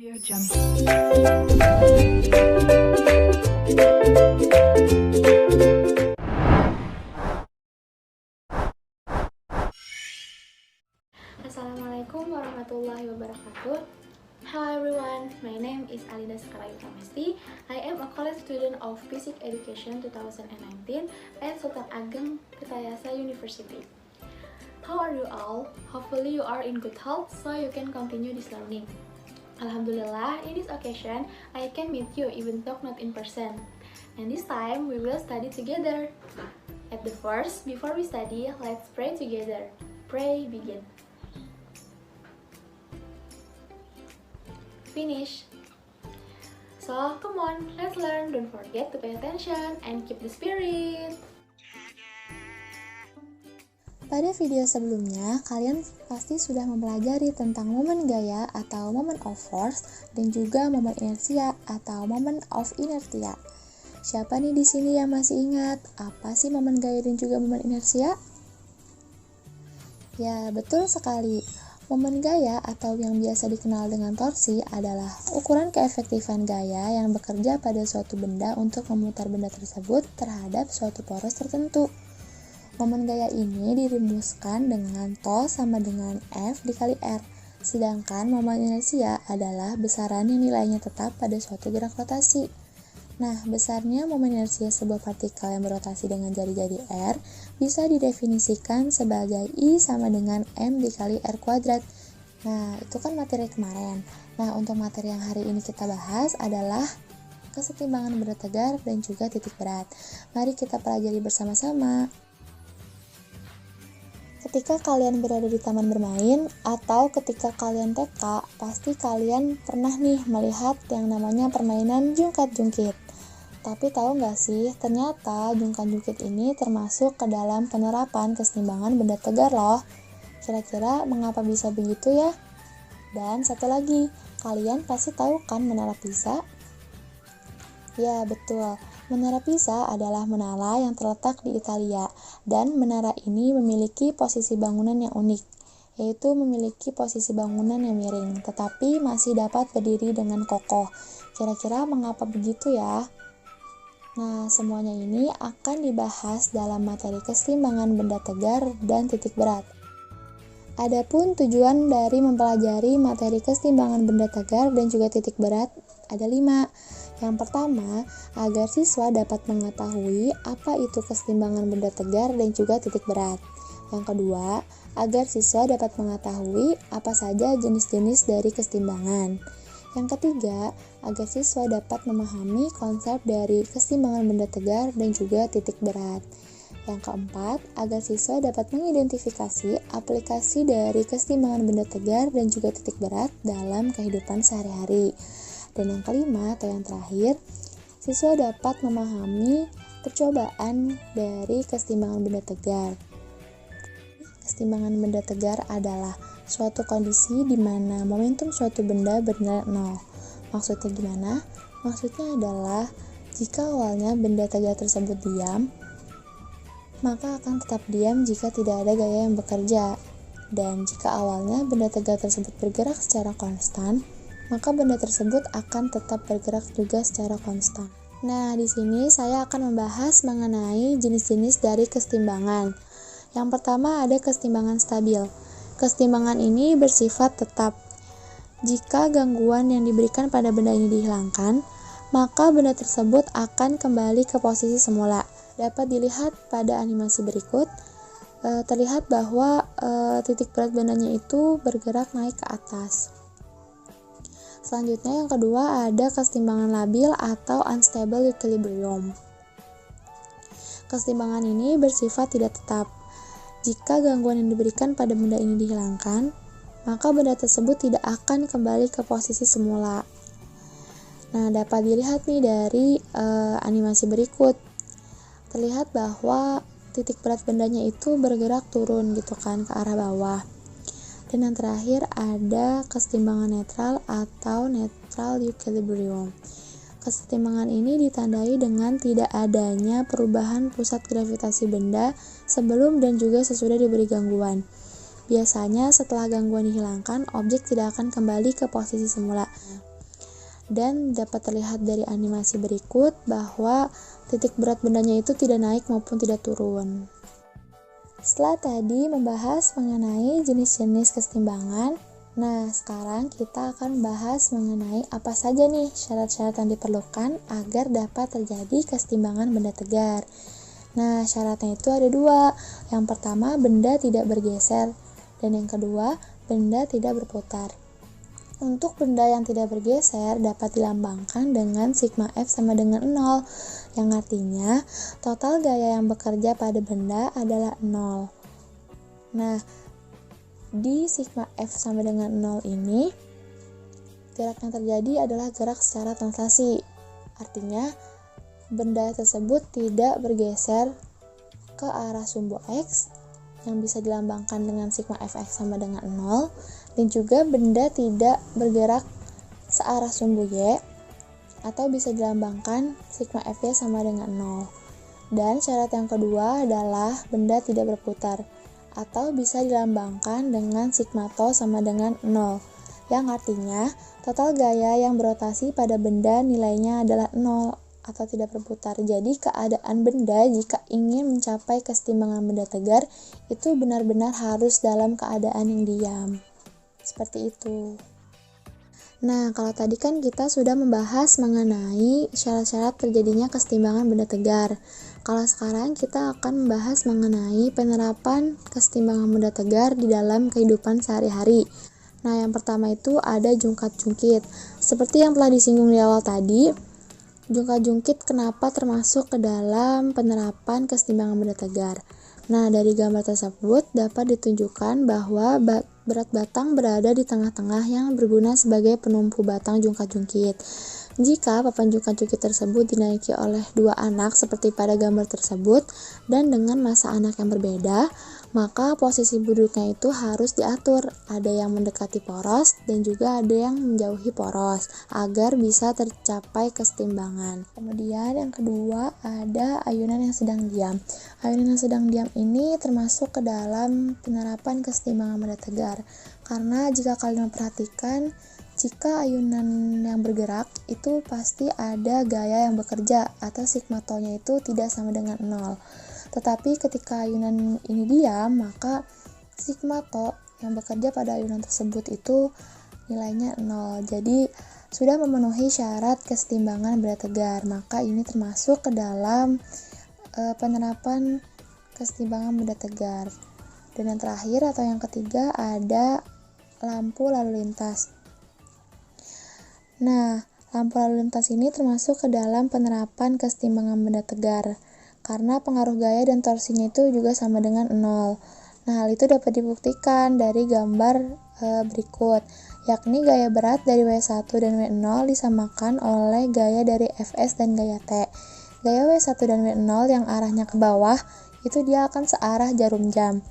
Assalamualaikum warahmatullahi wabarakatuh. Hello everyone, my name is Alinda Sekarang Pramesti. I am a college student of Basic Education 2019 at Sultan Ageng Tirtayasa University. How are you all? Hopefully you are in good health so you can continue this learning. Alhamdulillah, in this occasion, I can meet you even though not in person. And this time, we will study together. At the first, before we study, let's pray together. Pray, begin. Finish. So, come on, let's learn. Don't forget to pay attention and keep the spirit. Pada video sebelumnya, kalian pasti sudah mempelajari tentang momen gaya atau moment of force dan juga momen inersia atau moment of inertia. Siapa nih di sini yang masih ingat apa sih momen gaya dan juga momen inersia? Ya, betul sekali. Momen gaya atau yang biasa dikenal dengan torsi adalah ukuran keefektifan gaya yang bekerja pada suatu benda untuk memutar benda tersebut terhadap suatu poros tertentu. Momen gaya ini dirumuskan dengan tol sama dengan F dikali R, sedangkan momen inersia adalah besaran yang nilainya tetap pada suatu gerak rotasi. Nah, besarnya momen inersia sebuah partikel yang berotasi dengan jari-jari R bisa didefinisikan sebagai I sama dengan M dikali R kuadrat. Nah, itu kan materi kemarin. Nah, untuk materi yang hari ini kita bahas adalah kesetimbangan benda tegar dan juga titik berat. Mari kita pelajari bersama-sama. Ketika kalian berada di taman bermain atau ketika kalian TK, pasti kalian pernah nih melihat yang namanya permainan jungkat-jungkit. Tapi tahu nggak sih, ternyata jungkat-jungkit ini termasuk ke dalam penerapan kesetimbangan benda tegar loh. Kira-kira mengapa bisa begitu ya? Dan satu lagi, kalian pasti tahu kan Menara Pisa? Ya, betul. Menara Pisa adalah menara yang terletak di Italia, dan menara ini memiliki posisi bangunan yang unik, yaitu memiliki posisi bangunan yang miring, tetapi masih dapat berdiri dengan kokoh. Kira-kira mengapa begitu ya? Nah, semuanya ini akan dibahas dalam materi kesetimbangan benda tegar dan titik berat. Adapun tujuan dari mempelajari materi kesetimbangan benda tegar dan juga titik berat ada 5. Yang pertama, agar siswa dapat mengetahui apa itu kesetimbangan benda tegar dan juga titik berat. Yang kedua, agar siswa dapat mengetahui apa saja jenis-jenis dari kesetimbangan. Yang ketiga, agar siswa dapat memahami konsep dari kesetimbangan benda tegar dan juga titik berat. Yang keempat, agar siswa dapat mengidentifikasi aplikasi dari kesetimbangan benda tegar dan juga titik berat dalam kehidupan sehari-hari. Dan yang kelima atau yang terakhir, siswa dapat memahami percobaan dari kesetimbangan benda tegar. Kesetimbangan benda tegar adalah suatu kondisi di mana momentum suatu benda bernilai 0. Maksudnya gimana? Maksudnya adalah jika awalnya benda tegar tersebut diam, maka akan tetap diam jika tidak ada gaya yang bekerja. Dan jika awalnya benda tegar tersebut bergerak secara konstan, maka benda tersebut akan tetap bergerak juga secara konstan. Nah, di sini saya akan membahas mengenai jenis-jenis dari kesetimbangan. Yang pertama ada kesetimbangan stabil. Kesetimbangan ini bersifat tetap. Jika gangguan yang diberikan pada benda ini dihilangkan, maka benda tersebut akan kembali ke posisi semula. Dapat dilihat pada animasi berikut, terlihat bahwa titik berat bendanya itu bergerak naik ke atas. Selanjutnya yang kedua ada kesetimbangan labil atau unstable equilibrium. Kesetimbangan ini bersifat tidak tetap. Jika gangguan yang diberikan pada benda ini dihilangkan, maka benda tersebut tidak akan kembali ke posisi semula. Nah, dapat dilihat nih dari animasi berikut. Terlihat bahwa titik berat bendanya itu bergerak turun gitu kan ke arah bawah. Dan yang terakhir ada kesetimbangan netral atau neutral equilibrium. Kesetimbangan ini ditandai dengan tidak adanya perubahan pusat gravitasi benda sebelum dan juga sesudah diberi gangguan. Biasanya setelah gangguan dihilangkan, objek tidak akan kembali ke posisi semula. Dan dapat terlihat dari animasi berikut bahwa titik berat bendanya itu tidak naik maupun tidak turun. Setelah tadi membahas mengenai jenis-jenis kesetimbangan, nah sekarang kita akan bahas mengenai apa saja nih syarat-syarat yang diperlukan agar dapat terjadi kesetimbangan benda tegar. Nah, syaratnya itu ada 2. Yang pertama, benda tidak bergeser, dan yang kedua, benda tidak berputar. Untuk benda yang tidak bergeser dapat dilambangkan dengan sigma F sama dengan 0, yang artinya total gaya yang bekerja pada benda adalah 0. Nah, di sigma F sama dengan 0 ini, gerak yang terjadi adalah gerak secara translasi. Artinya, benda tersebut tidak bergeser ke arah sumbu X, yang bisa dilambangkan dengan sigma Fx sama dengan 0, dan juga benda tidak bergerak searah sumbu Y, atau bisa dilambangkan sigma Fy sama dengan 0. Dan syarat yang kedua adalah benda tidak berputar, atau bisa dilambangkan dengan sigma tau sama dengan 0, yang artinya total gaya yang berotasi pada benda nilainya adalah 0 atau tidak berputar. Jadi keadaan benda jika ingin mencapai kesetimbangan benda tegar itu benar-benar harus dalam keadaan yang diam. Seperti itu. Nah, kalau tadi kan kita sudah membahas mengenai syarat-syarat terjadinya kesetimbangan benda tegar. Kalau sekarang kita akan membahas mengenai penerapan kesetimbangan benda tegar di dalam kehidupan sehari-hari. Nah, yang pertama itu ada jungkat-jungkit. Seperti yang telah disinggung di awal tadi, jungkat-jungkit kenapa termasuk ke dalam penerapan kesetimbangan benda tegar. Nah, dari gambar tersebut dapat ditunjukkan bahwa berat batang berada di tengah-tengah yang berguna sebagai penumpu batang jungkat-jungkit. Jika papan jungkat-jungkit tersebut dinaiki oleh 2 anak seperti pada gambar tersebut dan dengan massa anak yang berbeda, maka posisi duduknya itu harus diatur. Ada yang mendekati poros dan juga ada yang menjauhi poros agar bisa tercapai kesetimbangan. Kemudian yang kedua ada ayunan yang sedang diam. Ayunan yang sedang diam ini termasuk ke dalam penerapan kesetimbangan benda tegar. Karena jika kalian memperhatikan, jika ayunan yang bergerak itu pasti ada gaya yang bekerja atau sigma tau-nya itu tidak sama dengan 0. Tetapi ketika ayunan ini diam, maka sigma tau yang bekerja pada ayunan tersebut itu nilainya 0. Jadi sudah memenuhi syarat kesetimbangan benda tegar. Maka ini termasuk ke dalam penerapan kesetimbangan benda tegar. Dan yang terakhir atau yang ketiga ada lampu lalu lintas. Nah, lampu lalu lintas ini termasuk ke dalam penerapan kesetimbangan benda tegar, karena pengaruh gaya dan torsinya itu juga sama dengan 0. Nah, hal itu dapat dibuktikan dari gambar berikut, yakni gaya berat dari W1 dan W0 disamakan oleh gaya dari Fs dan gaya T. Gaya W1 dan W0 yang arahnya ke bawah, itu dia akan searah jarum jam.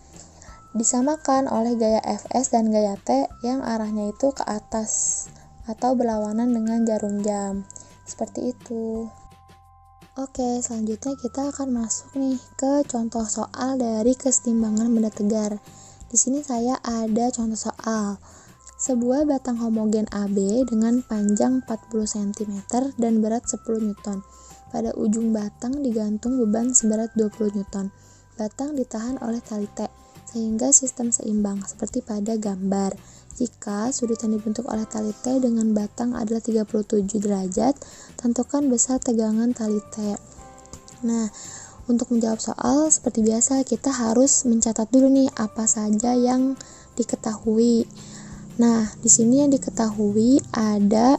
Disamakan oleh gaya Fs dan gaya T yang arahnya itu ke atas atau berlawanan dengan jarum jam. Seperti itu. Oke, selanjutnya kita akan masuk nih ke contoh soal dari kesetimbangan benda tegar. Di sini saya ada contoh soal. Sebuah batang homogen AB dengan panjang 40 cm dan berat 10 Newton. Pada ujung batang digantung beban seberat 20 Newton. Batang ditahan oleh tali T, sehingga sistem seimbang seperti pada gambar. Jika sudut yang dibentuk oleh tali T dengan batang adalah 37 derajat, tentukan besar tegangan tali T. Nah, untuk menjawab soal seperti biasa kita harus mencatat dulu nih apa saja yang diketahui. Nah, di sini yang diketahui ada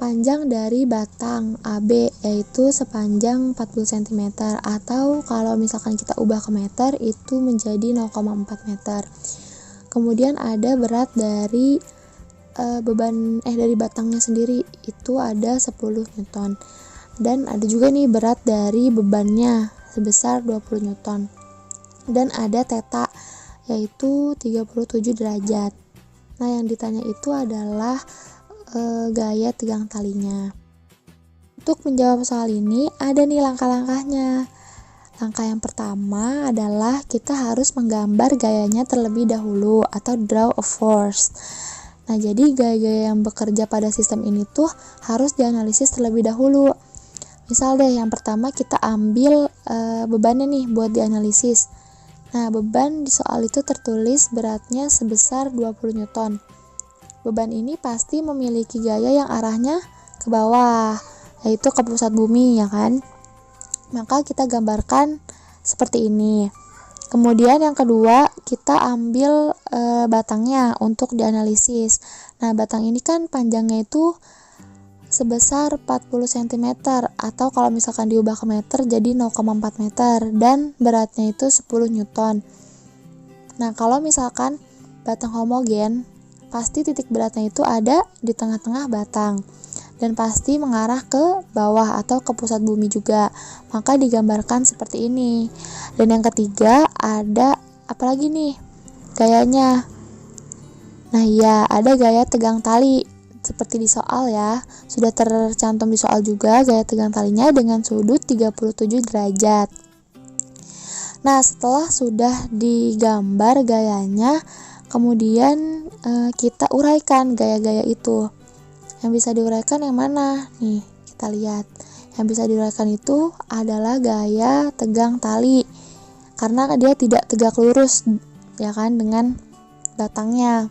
panjang dari batang AB yaitu sepanjang 40 cm atau kalau misalkan kita ubah ke meter itu menjadi 0,4 meter. Kemudian ada berat dari dari batangnya sendiri itu ada 10 Newton. Dan ada juga nih berat dari bebannya sebesar 20 Newton. Dan ada theta yaitu 37 derajat. Nah, yang ditanya itu adalah gaya tegang talinya. Untuk menjawab soal ini ada nih langkah-langkahnya. Langkah yang pertama adalah kita harus menggambar gayanya terlebih dahulu atau draw a force. Nah, jadi gaya-gaya yang bekerja pada sistem ini tuh harus dianalisis terlebih dahulu. Misal deh, yang pertama kita ambil bebannya nih buat dianalisis. Nah, beban di soal itu tertulis beratnya sebesar 20 Newton. Beban ini pasti memiliki gaya yang arahnya ke bawah, yaitu ke pusat bumi, ya kan? Maka kita gambarkan seperti ini. Kemudian yang kedua, kita ambil batangnya untuk dianalisis. Nah, batang ini kan panjangnya itu sebesar 40 cm atau kalau misalkan diubah ke meter jadi 0,4 meter dan beratnya itu 10 Newton. Nah, kalau misalkan batang homogen, pasti titik beratnya itu ada di tengah-tengah batang dan pasti mengarah ke bawah atau ke pusat bumi juga. Maka digambarkan seperti ini. Dan yang ketiga, ada apa lagi nih? Gayanya. Nah, iya, ada gaya tegang tali. Seperti di soal ya. Sudah tercantum di soal juga gaya tegang talinya dengan sudut 37 derajat. Nah, setelah sudah digambar gayanya, kemudian kita uraikan gaya-gaya itu. Yang bisa diuraikan yang mana? Nih, kita lihat. Yang bisa diuraikan itu adalah gaya tegang tali. Karena dia tidak tegak lurus, ya kan, dengan batangnya.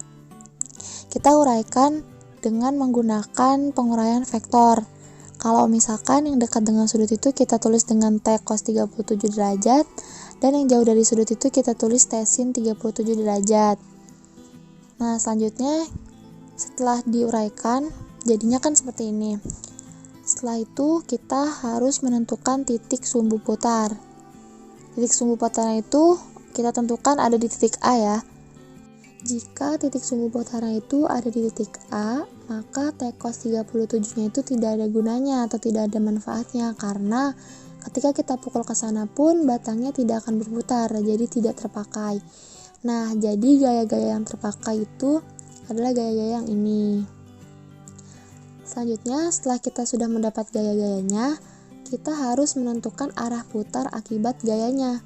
Kita uraikan dengan menggunakan penguraian vektor. Kalau misalkan yang dekat dengan sudut itu kita tulis dengan T cos 37 derajat, dan yang jauh dari sudut itu kita tulis T sin 37 derajat. Nah, selanjutnya setelah diuraikan, jadinya kan seperti ini. Setelah itu kita harus menentukan titik sumbu putar. Titik sumbu putarnya itu kita tentukan ada di titik A ya. Jika titik sumbu putarnya itu ada di titik A, maka T cos 37-nya itu tidak ada gunanya atau tidak ada manfaatnya, karena ketika kita pukul ke sana pun batangnya tidak akan berputar, jadi tidak terpakai. Nah, jadi gaya-gaya yang terpakai itu adalah gaya-gaya yang ini. Selanjutnya, setelah kita sudah mendapat gaya-gayanya, kita harus menentukan arah putar akibat gayanya.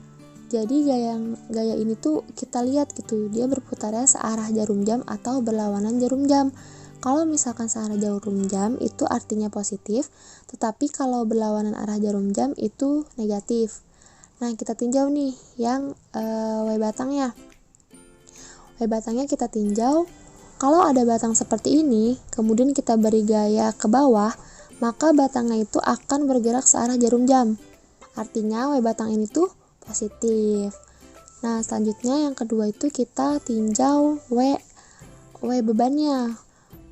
Jadi gaya ini tuh kita lihat gitu, dia berputarnya searah jarum jam atau berlawanan jarum jam. Kalau misalkan searah jarum jam itu artinya positif, tetapi kalau berlawanan arah jarum jam itu negatif. Nah, kita tinjau nih yang W batangnya. W batangnya kita tinjau. Kalau ada batang seperti ini, kemudian kita beri gaya ke bawah, maka batangnya itu akan bergerak searah jarum jam. Artinya W batang ini tuh positif. Nah, selanjutnya yang kedua itu kita tinjau W bebannya.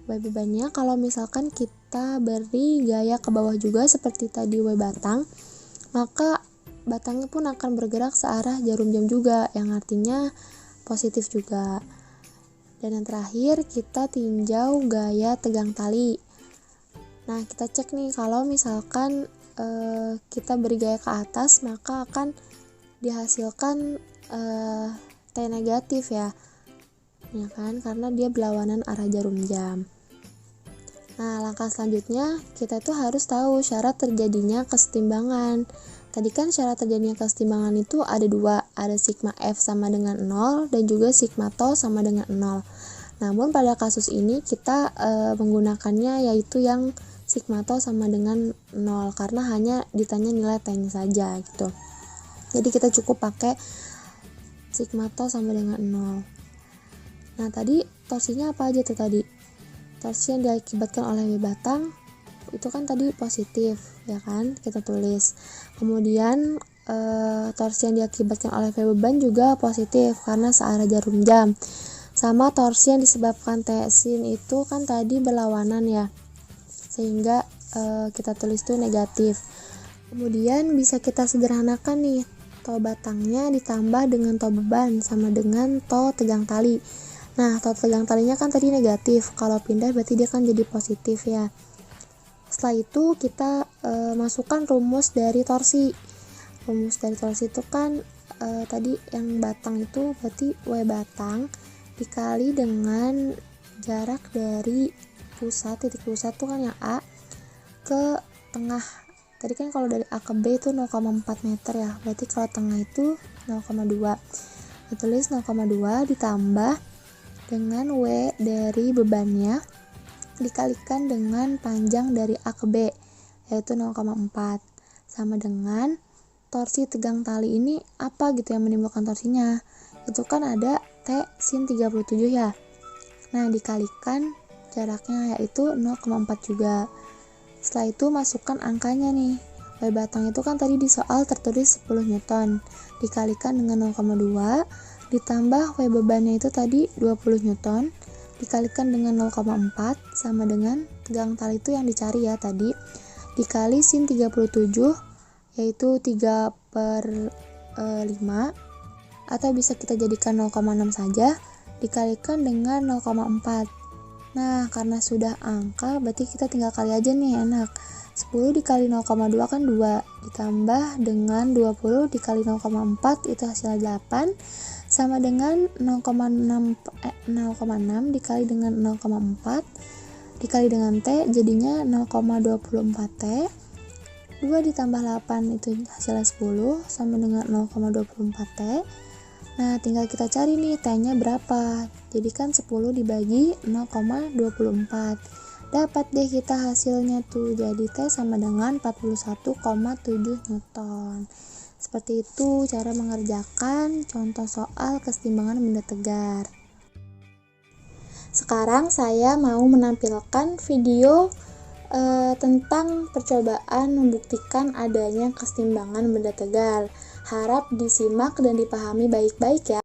W bebannya kalau misalkan kita beri gaya ke bawah juga seperti tadi W batang, maka batangnya pun akan bergerak searah jarum jam juga, yang artinya positif juga. Dan yang terakhir kita tinjau gaya tegang tali. Nah, kita cek nih kalau misalkan kita beri gaya ke atas, maka akan dihasilkan T negatif ya kan, karena dia berlawanan arah jarum jam. Nah, langkah selanjutnya kita tuh harus tahu syarat terjadinya kesetimbangan. Tadi kan syarat terjadinya kesetimbangan itu ada dua, ada sigma F sama dengan 0 dan juga sigma tau sama dengan 0. Namun pada kasus ini kita menggunakannya yaitu yang sigma tau sama dengan 0 karena hanya ditanya nilai T-nya saja gitu. Jadi kita cukup pakai sigma tau sama dengan 0. Nah, tadi torsinya apa aja tuh tadi? Torsi yang diakibatkan oleh W batang itu kan tadi positif, ya kan? Kita tulis. Kemudian torsi yang diakibatkan oleh V beban juga positif karena searah jarum jam. Sama torsi yang disebabkan T sin itu kan tadi berlawanan ya. Sehingga kita tulis itu negatif. Kemudian bisa kita sederhanakan nih. Tau batangnya ditambah dengan tau beban sama dengan tau tegang tali. Nah, tau tegang talinya kan tadi negatif. Kalau pindah berarti dia kan jadi positif ya. Setelah itu kita masukkan rumus dari torsi. Rumus dari torsi itu kan tadi yang batang itu berarti W batang dikali dengan jarak dari titik pusat tuh kan yang A ke tengah. Tadi kan kalau dari A ke B itu 0,4 meter ya. Berarti kalau tengah itu 0,2. Ditulis 0,2 ditambah dengan W dari bebannya dikalikan dengan panjang dari A ke B, yaitu 0,4. Sama dengan torsi tegang tali ini apa gitu yang menimbulkan torsinya? Itu kan ada T sin 37 ya. Nah, dikalikan jaraknya yaitu 0,4 juga. Setelah itu masukkan angkanya nih. W batang itu kan tadi di soal tertulis 10 Newton. Dikalikan dengan 0,2 ditambah W bebannya itu tadi 20 Newton. Dikalikan dengan 0,4 sama dengan tegang tali itu yang dicari ya tadi. Dikali sin 37 yaitu 3/5 atau bisa kita jadikan 0,6 saja dikalikan dengan 0,4. Nah, karena sudah angka berarti kita tinggal kali aja nih, enak. 10 dikali 0,2 kan 2, ditambah dengan 20 dikali 0,4 itu hasilnya 8 sama dengan 0,6 dikali dengan 0,4 dikali dengan T jadinya 0,24 T. 2 ditambah 8 itu hasilnya 10 sama dengan 0,24 T. Nah, tinggal kita cari nih T-nya berapa. Jadi kan 10 dibagi 0,24. Dapat deh kita hasilnya tuh. Jadi T sama dengan 41,7 Newton. Seperti itu cara mengerjakan contoh soal kesetimbangan benda tegar. Sekarang saya mau menampilkan video tentang percobaan membuktikan adanya kesetimbangan benda tegar. Harap disimak dan dipahami baik-baik ya.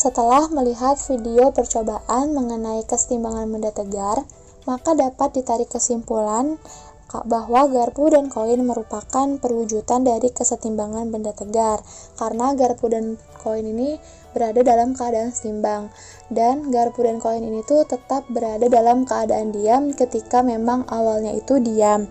Setelah melihat video percobaan mengenai kesetimbangan benda tegar, maka dapat ditarik kesimpulan bahwa garpu dan koin merupakan perwujudan dari kesetimbangan benda tegar, karena garpu dan koin ini berada dalam keadaan seimbang, dan garpu dan koin ini tuh tetap berada dalam keadaan diam ketika memang awalnya itu diam.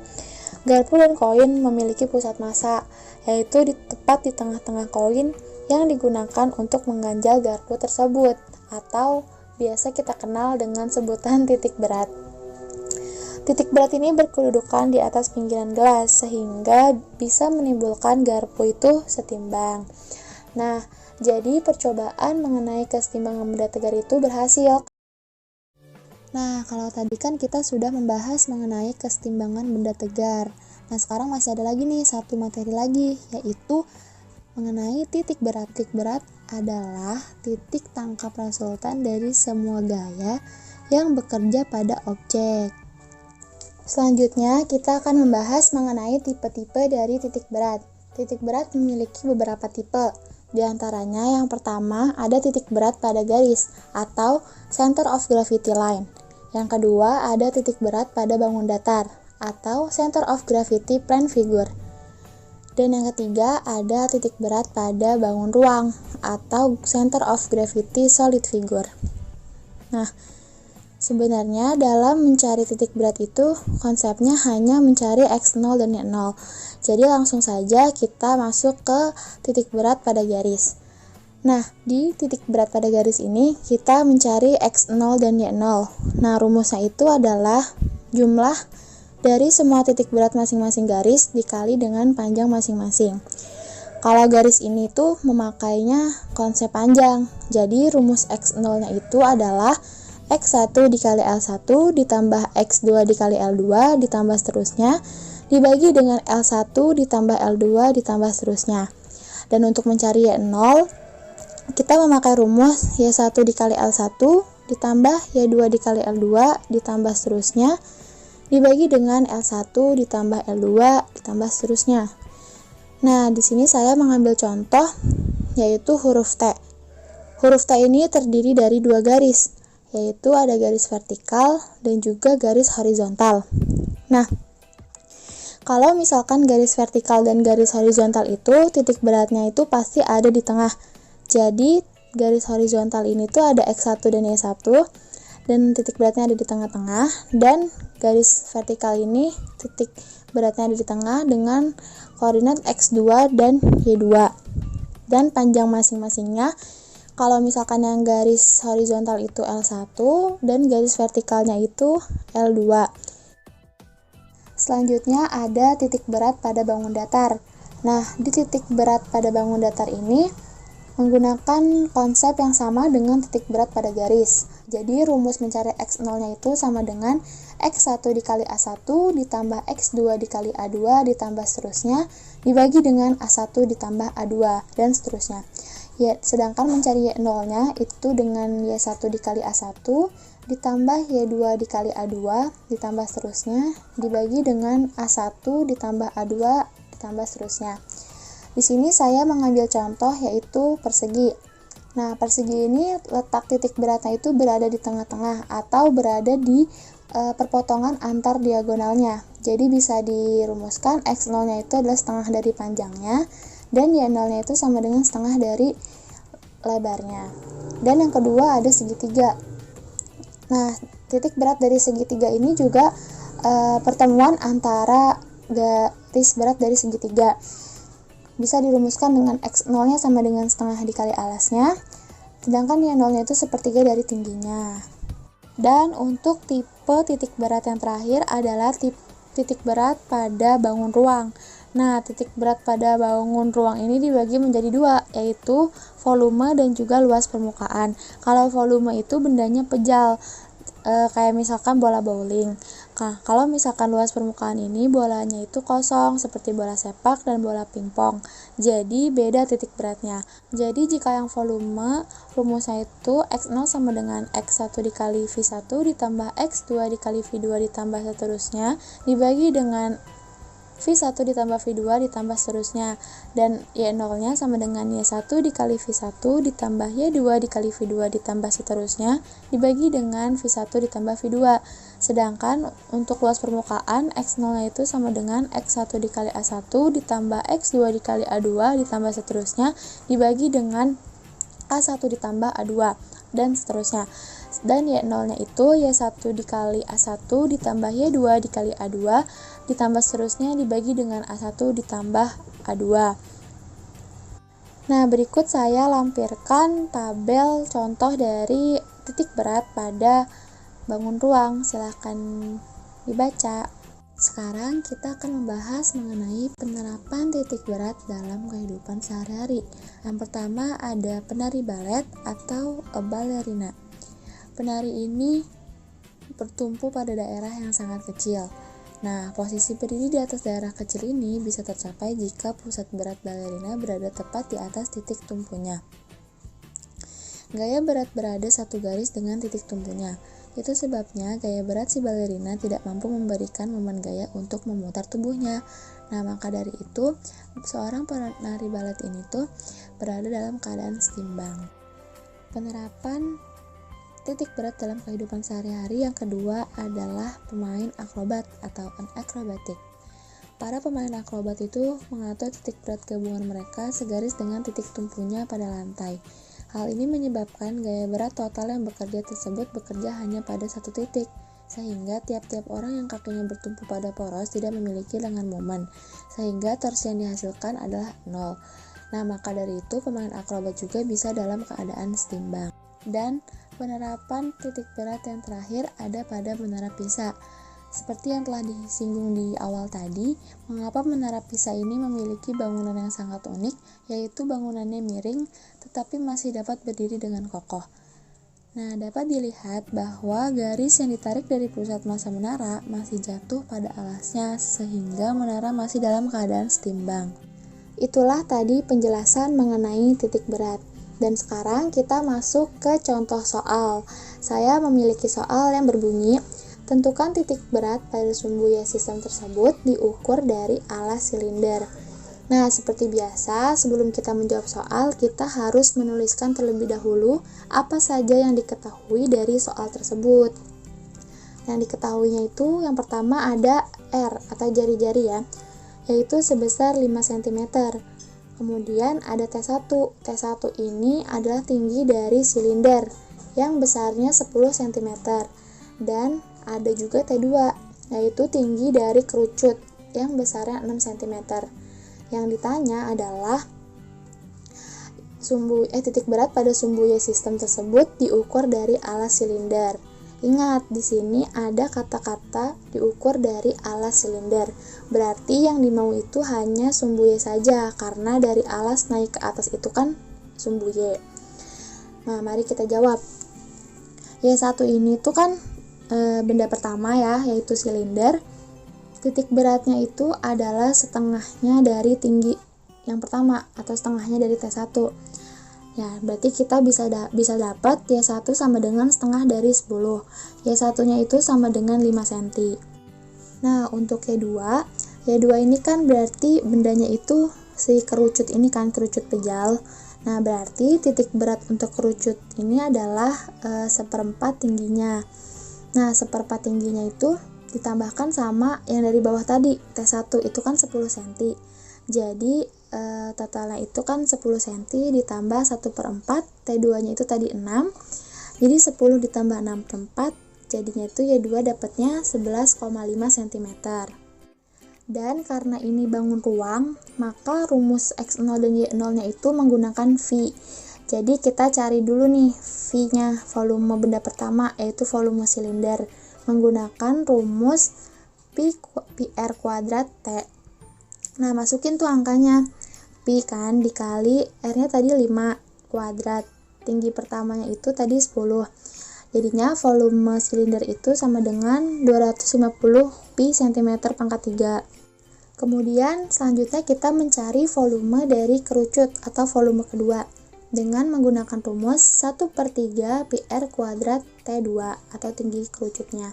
Garpu dan koin memiliki pusat massa, yaitu tepat di tengah-tengah koin yang digunakan untuk mengganjal garpu tersebut, atau biasa kita kenal dengan sebutan titik berat. Titik berat ini berkedudukan di atas pinggiran gelas, sehingga bisa menimbulkan garpu itu setimbang. Nah, jadi percobaan mengenai kesetimbangan benda tegar itu berhasil. Nah, kalau tadi kan kita sudah membahas mengenai kesetimbangan benda tegar. Nah, sekarang masih ada lagi nih satu materi lagi, yaitu mengenai titik berat. Titik berat adalah titik tangkap resultan dari semua gaya yang bekerja pada objek. Selanjutnya, kita akan membahas mengenai tipe-tipe dari titik berat. Titik berat memiliki beberapa tipe. Di antaranya yang pertama ada titik berat pada garis atau center of gravity line. Yang kedua ada titik berat pada bangun datar atau center of gravity plane figure. Dan yang ketiga ada titik berat pada bangun ruang atau center of gravity solid figure. Nah, sebenarnya dalam mencari titik berat itu konsepnya hanya mencari X0 dan Y0. Jadi langsung saja kita masuk ke titik berat pada garis. Nah, di titik berat pada garis ini kita mencari X0 dan Y0. Nah, rumusnya itu adalah jumlah dari semua titik berat masing-masing garis dikali dengan panjang masing-masing. Kalau garis ini tuh memakainya konsep panjang. Jadi rumus X0-nya itu adalah X1 dikali L1 ditambah X2 dikali L2 ditambah seterusnya dibagi dengan L1 ditambah L2 ditambah seterusnya. Dan untuk mencari Y0, kita memakai rumus Y1 dikali L1 ditambah Y2 dikali L2 ditambah seterusnya dibagi dengan L1 ditambah L2 ditambah seterusnya. Nah, di sini saya mengambil contoh yaitu huruf T. Huruf T ini terdiri dari dua garis. yaitu ada garis vertikal dan juga garis horizontal. Nah, kalau misalkan garis vertikal dan garis horizontal itu titik beratnya itu pasti ada di tengah. Jadi garis horizontal ini tuh ada X1 dan Y1 dan titik beratnya ada di tengah-tengah, dan garis vertikal ini titik beratnya ada di tengah dengan koordinat X2 dan Y2. Dan panjang masing-masingnya, kalau misalkan yang garis horizontal itu L1 dan garis vertikalnya itu L2. Selanjutnya ada titik berat pada bangun datar. Nah, di titik berat pada bangun datar ini menggunakan konsep yang sama dengan titik berat pada garis. Jadi rumus mencari X0-nya itu sama dengan X1 dikali A1 ditambah X2 dikali A2 ditambah seterusnya dibagi dengan A1 ditambah A2 dan seterusnya. Ya, sedangkan mencari Y0-nya itu dengan Y1 dikali A1 ditambah Y2 dikali A2 ditambah seterusnya dibagi dengan A1 ditambah A2 ditambah seterusnya. Di sini saya mengambil contoh yaitu persegi. Nah, persegi ini letak titik beratnya itu berada di tengah-tengah atau berada di perpotongan antar diagonalnya. Jadi bisa dirumuskan X0-nya itu adalah setengah dari panjangnya dan Y0-nya itu sama dengan setengah dari lebarnya. Dan yang kedua ada segitiga. Nah, titik berat dari segitiga ini juga pertemuan antara garis berat dari segitiga. Bisa dirumuskan dengan X0-nya sama dengan setengah dikali alasnya, sedangkan Y0-nya itu sepertiga dari tingginya. Dan untuk tipe titik berat yang terakhir adalah titik berat pada bangun ruang. Nah, titik berat pada bangun ruang ini dibagi menjadi dua, yaitu volume dan juga luas permukaan. Kalau volume itu bendanya pejal, kayak misalkan bola bowling. Nah, kalau misalkan luas permukaan ini bolanya itu kosong seperti bola sepak dan bola pingpong. Jadi beda titik beratnya. Jadi jika yang volume rumusnya itu X0 sama dengan X1 dikali V1 ditambah X2 dikali V2 ditambah seterusnya dibagi dengan V1 ditambah V2 ditambah seterusnya, dan Y0-nya sama dengan Y1 dikali V1 ditambah Y2 dikali V2 ditambah seterusnya dibagi dengan V1 ditambah V2. Sedangkan untuk luas permukaan X0-nya itu sama dengan X1 dikali A1 ditambah X2 dikali A2 ditambah seterusnya dibagi dengan A1 ditambah A2 dan seterusnya. Dan Y0-nya itu Y1 dikali A1 ditambah Y2 dikali A2 ditambah seterusnya dibagi dengan A1 ditambah A2. Nah, berikut saya lampirkan tabel contoh dari titik berat pada bangun ruang. Silahkan dibaca. Sekarang kita akan membahas mengenai penerapan titik berat dalam kehidupan sehari-hari. Yang pertama ada penari balet atau a ballerina. Penari ini bertumpu pada daerah yang sangat kecil. Nah, posisi berdiri di atas daerah kecil ini bisa tercapai jika pusat berat balerina berada tepat di atas titik tumpunya. Gaya berat berada satu garis dengan titik tumpunya. Itu sebabnya gaya berat si balerina tidak mampu memberikan momen gaya untuk memutar tubuhnya. Nah, maka dari itu, seorang penari balet ini tuh berada dalam keadaan setimbang. Penerapan titik berat dalam kehidupan sehari-hari yang kedua adalah pemain akrobat atau an acrobatic. Para pemain akrobat itu mengatur titik berat gabungan mereka segaris dengan titik tumpunya pada lantai. Hal ini menyebabkan gaya berat total yang bekerja tersebut bekerja hanya pada satu titik, sehingga tiap-tiap orang yang kakinya bertumpu pada poros tidak memiliki lengan momen, sehingga torsi yang dihasilkan adalah 0. Nah, maka dari itu pemain akrobat juga bisa dalam keadaan setimbang. Dan penerapan titik berat yang terakhir ada pada menara Pisa. Seperti yang telah disinggung di awal tadi, mengapa menara Pisa ini memiliki bangunan yang sangat unik, yaitu bangunannya miring tetapi masih dapat berdiri dengan kokoh. Nah, dapat dilihat bahwa garis yang ditarik dari pusat massa menara masih jatuh pada alasnya sehingga menara masih dalam keadaan setimbang. Itulah tadi penjelasan mengenai titik berat. Dan sekarang kita masuk ke contoh soal. Saya memiliki soal yang berbunyi, tentukan titik berat pada sumbu Y sistem tersebut diukur dari alas silinder. Nah, seperti biasa, sebelum kita menjawab soal, kita harus menuliskan terlebih dahulu apa saja yang diketahui dari soal tersebut. Yang diketahuinya itu yang pertama ada R atau jari-jari ya, yaitu sebesar 5 cm. Kemudian ada T1. T1 ini adalah tinggi dari silinder yang besarnya 10 cm. Dan ada juga T2, yaitu tinggi dari kerucut yang besarnya 6 cm. Yang ditanya adalah titik berat pada sumbu Y sistem tersebut diukur dari alas silinder. Ingat, di sini ada kata-kata diukur dari alas silinder. Berarti yang dimau itu hanya sumbu Y saja, karena dari alas naik ke atas itu kan sumbu Y. Nah, mari kita jawab. Y1 ini tuh kan benda pertama ya, yaitu silinder. Titik beratnya itu adalah setengahnya dari tinggi yang pertama atau setengahnya dari T1. Ya, berarti kita bisa dapat Y1 sama dengan setengah dari 10. Y1-nya itu sama dengan 5 cm. Nah, untuk Y2 ini kan berarti bendanya itu si kerucut ini kan, kerucut pejal. Nah, berarti titik berat untuk kerucut ini adalah 1/4 tingginya. Nah, 1/4 tingginya itu ditambahkan sama yang dari bawah tadi, T1 itu kan 10 cm. Jadi totalnya itu kan 10 cm ditambah 1/4, T2 nya itu tadi 6. Jadi 10 ditambah 6/4, jadinya itu Y2 dapatnya 11,5 cm. Dan karena ini bangun ruang, maka rumus X0 dan Y0 nya itu menggunakan V. Jadi kita cari dulu nih V-nya, volume benda pertama, yaitu volume silinder, menggunakan rumus PR kuadrat T. Nah, masukin tuh angkanya. Pi kan dikali R-nya tadi 5 kuadrat. Tinggi pertamanya itu tadi 10. Jadinya volume silinder itu sama dengan 250 pi cm pangkat 3. Kemudian selanjutnya kita mencari volume dari kerucut atau volume kedua dengan menggunakan rumus 1/3 PR kuadrat T2 atau tinggi kerucutnya.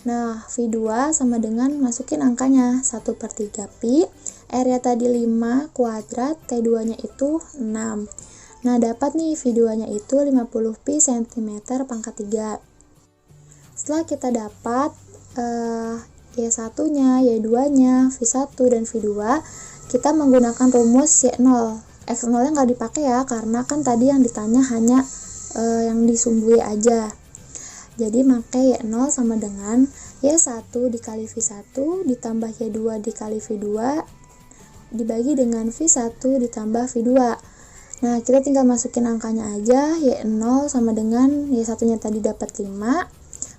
Nah, V2 sama dengan masukin angkanya 1/3 pi, R-nya tadi 5 kuadrat, T2-nya itu 6. Nah, dapat nih V2-nya itu 50 pi cm pangkat 3. Setelah kita dapat Y1-nya, Y2-nya, V1 dan V2, kita menggunakan rumus Y0. X0-nya nggak dipakai ya, karena kan tadi yang ditanya hanya yang disumbui aja. Jadi pakai Y0 sama dengan Y1 dikali V1 ditambah Y2 dikali V2 dibagi dengan V1 ditambah V2. Nah, kita tinggal masukin angkanya aja. Y0 sama dengan Y1-nya tadi dapat 5,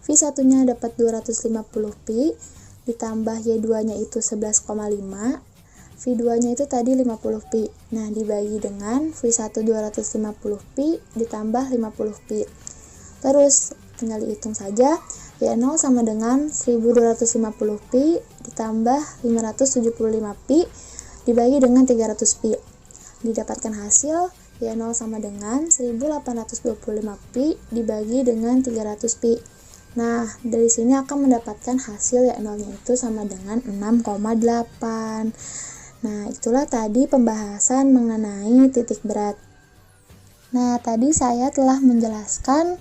V1-nya dapat 250 pi, ditambah Y2-nya itu 11,5, V2-nya itu tadi 50 pi. Nah, dibagi dengan V1 250 pi ditambah 50 pi. Terus tinggal dihitung saja. Y0 sama dengan 1250 pi ditambah 575 pi dibagi dengan 300 pi. Didapatkan hasil Y0 sama dengan 1825 pi dibagi dengan 300 pi. Nah, dari sini akan mendapatkan hasil Y0-nya itu sama dengan 6,8. Nah, itulah tadi pembahasan mengenai titik berat. Nah, tadi saya telah menjelaskan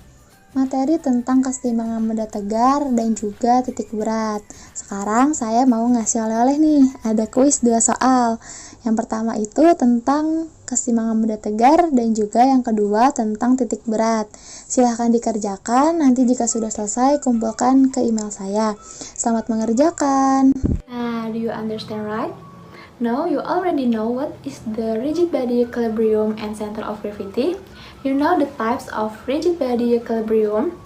materi tentang keseimbangan benda tegar dan juga titik berat. Sekarang saya mau ngasih oleh-oleh nih, ada kuis 2 soal. Yang pertama itu tentang keseimbangan benda tegar dan juga yang kedua tentang titik berat. Silahkan dikerjakan, nanti jika sudah selesai kumpulkan ke email saya. Selamat mengerjakan. Nah, do you understand right? Now you already know what is the rigid body equilibrium and center of gravity. You know the types of rigid body equilibrium.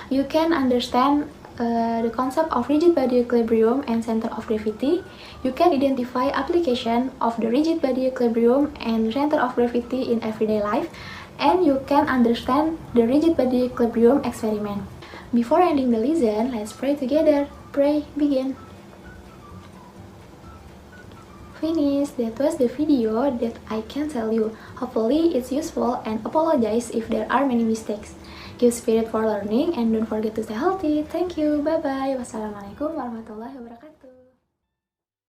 You can understand the concept of rigid body equilibrium and center of gravity. You can identify application of the rigid body equilibrium and center of gravity in everyday life. And you can understand the rigid body equilibrium experiment. Before ending the lesson, let's pray together. Pray, begin. Finish. That was the video that I can tell you. Hopefully it's useful and apologize if there are many mistakes. Keep spirit for learning and don't forget to stay healthy. Thank you. Bye bye. Wassalamualaikum warahmatullahi wabarakatuh.